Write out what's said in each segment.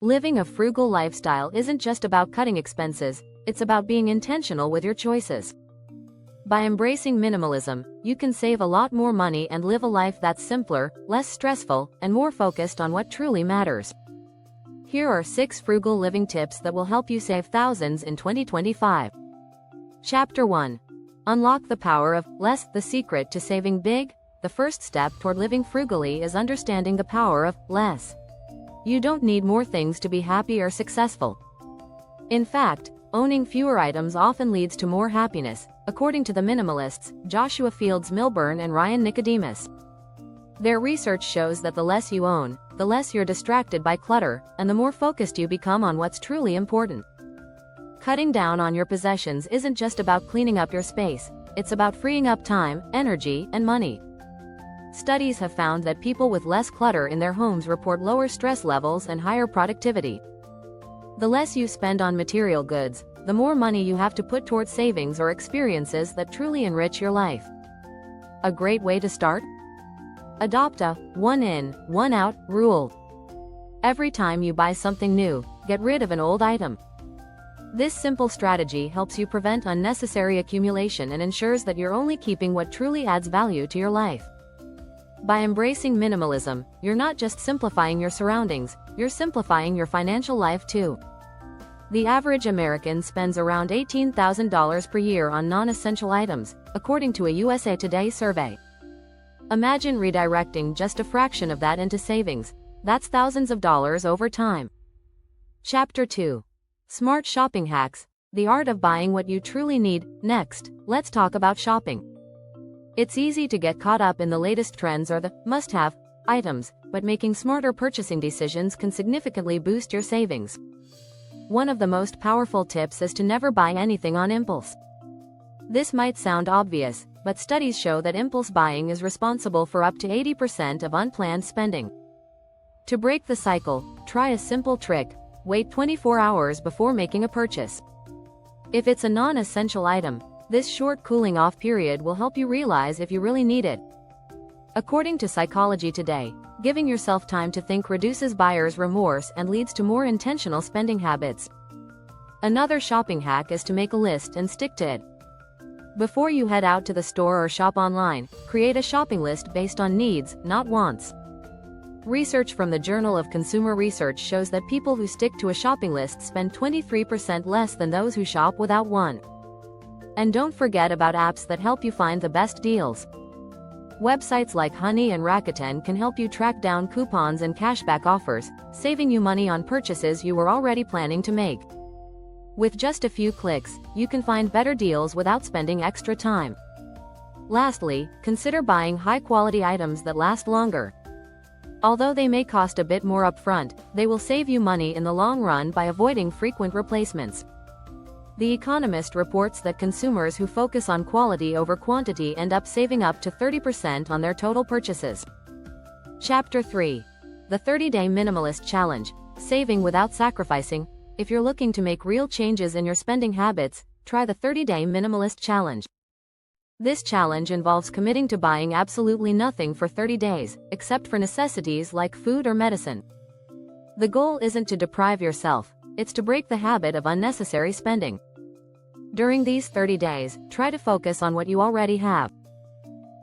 Living a frugal lifestyle isn't just about cutting expenses, it's about being intentional with your choices. By embracing minimalism, you can save a lot more money and live a life that's simpler, less stressful, and more focused on what truly matters. Here are 6 frugal living tips that will help you save thousands in 2025. Chapter 1. Unlock the power of less. The secret to saving big. The first step toward living frugally is understanding the power of less. You don't need more things to be happy or successful. In fact, owning fewer items often leads to more happiness, according to the minimalists, Joshua Fields Milburn and Ryan Nicodemus. Their research shows that the less you own, the less you're distracted by clutter, and the more focused you become on what's truly important. Cutting down on your possessions isn't just about cleaning up your space, it's about freeing up time, energy, and money. Studies have found that people with less clutter in their homes report lower stress levels and higher productivity. The less you spend on material goods, the more money you have to put towards savings or experiences that truly enrich your life. A great way to start? Adopt a one in, one out rule. Every time you buy something new, get rid of an old item. This simple strategy helps you prevent unnecessary accumulation and ensures that you're only keeping what truly adds value to your life. By embracing minimalism, you're not just simplifying your surroundings, you're simplifying your financial life too. The average American spends around $18,000 per year on non-essential items, according to a USA Today survey. Imagine redirecting just a fraction of that into savings. That's thousands of dollars over time. Chapter 2. Smart shopping hacks. The art of buying what you truly need. Next, let's talk about shopping. It's easy to get caught up in the latest trends or the must-have items, but making smarter purchasing decisions can significantly boost your savings. One of the most powerful tips is to never buy anything on impulse. This might sound obvious, but studies show that impulse buying is responsible for up to 80% of unplanned spending. To break the cycle, try a simple trick: wait 24 hours before making a purchase. If it's a non-essential item, this short cooling-off period will help you realize if you really need it. According to Psychology Today, giving yourself time to think reduces buyer's remorse and leads to more intentional spending habits. Another shopping hack is to make a list and stick to it. Before you head out to the store or shop online, create a shopping list based on needs, not wants. Research from the Journal of Consumer Research shows that people who stick to a shopping list spend 23% less than those who shop without one. And don't forget about apps that help you find the best deals. Websites like Honey and Rakuten can help you track down coupons and cashback offers, saving you money on purchases you were already planning to make. With just a few clicks, you can find better deals without spending extra time. Lastly, consider buying high-quality items that last longer. Although they may cost a bit more upfront, they will save you money in the long run by avoiding frequent replacements. The Economist reports that consumers who focus on quality over quantity end up saving up to 30% on their total purchases. Chapter 3. The 30-Day Minimalist Challenge. Saving without sacrificing. If you're looking to make real changes in your spending habits, try the 30-Day Minimalist Challenge. This challenge involves committing to buying absolutely nothing for 30 days, except for necessities like food or medicine. The goal isn't to deprive yourself, it's to break the habit of unnecessary spending. During these 30 days, try to focus on what you already have.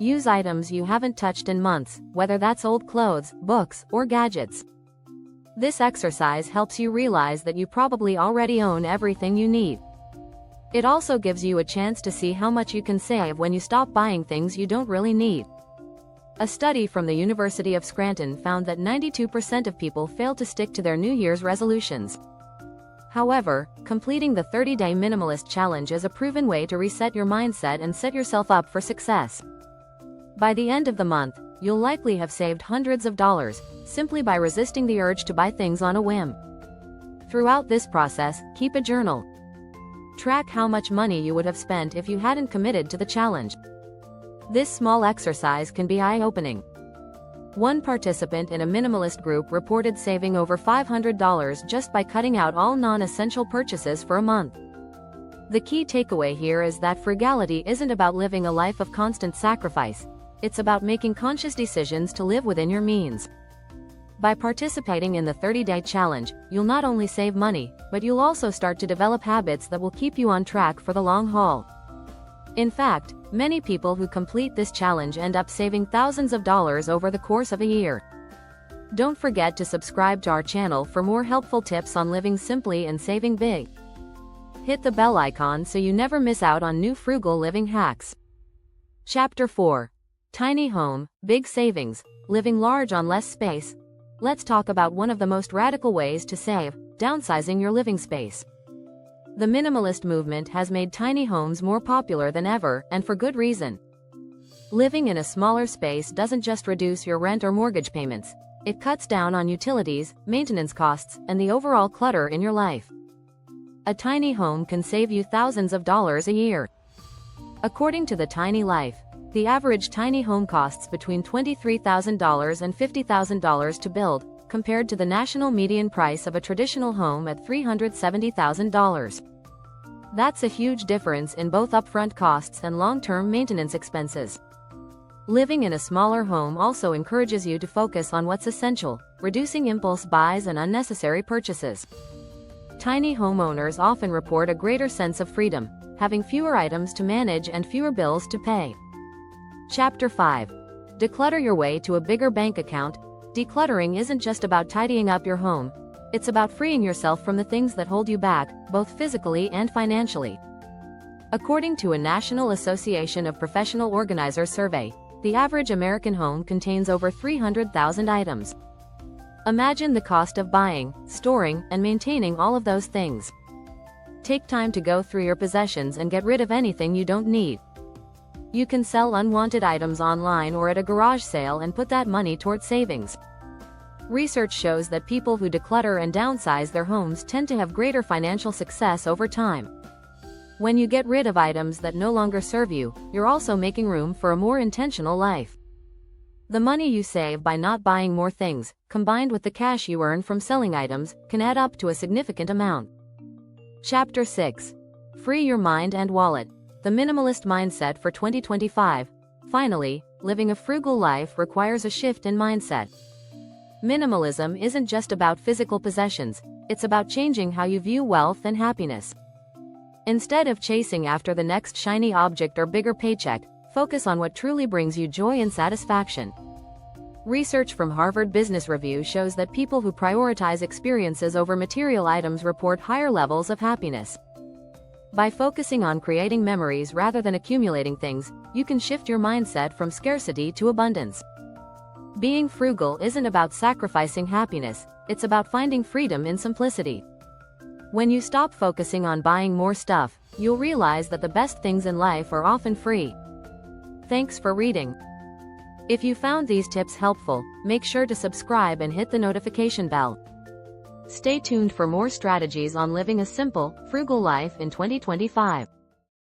Use items you haven't touched in months, whether that's old clothes, books, or gadgets. This exercise helps you realize that you probably already own everything you need. It also gives you a chance to see how much you can save when you stop buying things you don't really need. A study from the University of Scranton found that 92% of people fail to stick to their New Year's resolutions. However, completing the 30-Day Minimalist Challenge is a proven way to reset your mindset and set yourself up for success. By the end of the month, you'll likely have saved hundreds of dollars, simply by resisting the urge to buy things on a whim. Throughout this process, keep a journal. Track how much money you would have spent if you hadn't committed to the challenge. This small exercise can be eye-opening. One participant in a minimalist group reported saving over $500 just by cutting out all non-essential purchases for a month. The key takeaway here is that frugality isn't about living a life of constant sacrifice. It's about making conscious decisions to live within your means. By participating in the 30-day challenge, you'll not only save money, but you'll also start to develop habits that will keep you on track for the long haul. In fact, many people who complete this challenge end up saving thousands of dollars over the course of a year. Don't forget to subscribe to our channel for more helpful tips on living simply and saving big. Hit the bell icon so you never miss out on new frugal living hacks. Chapter 4. Tiny home, big savings, living large on less space. Let's talk about one of the most radical ways to save: downsizing your living space. The minimalist movement has made tiny homes more popular than ever, and for good reason. Living in a smaller space doesn't just reduce your rent or mortgage payments, it cuts down on utilities, maintenance costs, and the overall clutter in your life. A tiny home can save you thousands of dollars a year. According to the Tiny Life, the average tiny home costs between $23,000 and $50,000 to build, compared to the national median price of a traditional home at $370,000. That's a huge difference in both upfront costs and long-term maintenance expenses. Living in a smaller home also encourages you to focus on what's essential, reducing impulse buys and unnecessary purchases. Tiny homeowners often report a greater sense of freedom, having fewer items to manage and fewer bills to pay. Chapter 5. Declutter your way to a bigger bank account. Decluttering isn't just about tidying up your home, it's about freeing yourself from the things that hold you back, both physically and financially. According to a National Association of Professional Organizers survey, the average American home contains over 300,000 items. Imagine the cost of buying, storing, and maintaining all of those things. Take time to go through your possessions and get rid of anything you don't need. You can sell unwanted items online or at a garage sale and put that money toward savings. Research shows that people who declutter and downsize their homes tend to have greater financial success over time. When you get rid of items that no longer serve you, you're also making room for a more intentional life. The money you save by not buying more things, combined with the cash you earn from selling items, can add up to a significant amount. Chapter 6. Free your mind and wallet. The minimalist mindset for 2025. Finally, living a frugal life requires a shift in mindset. Minimalism isn't just about physical possessions, it's about changing how you view wealth and happiness. Instead of chasing after the next shiny object or bigger paycheck, focus on what truly brings you joy and satisfaction. Research from Harvard Business Review shows that people who prioritize experiences over material items report higher levels of happiness. By focusing on creating memories rather than accumulating things, you can shift your mindset from scarcity to abundance. Being frugal isn't about sacrificing happiness, it's about finding freedom in simplicity. When you stop focusing on buying more stuff, you'll realize that the best things in life are often free. Thanks for reading. If you found these tips helpful, make sure to subscribe and hit the notification bell. Stay tuned for more strategies on living a simple, frugal life in 2025.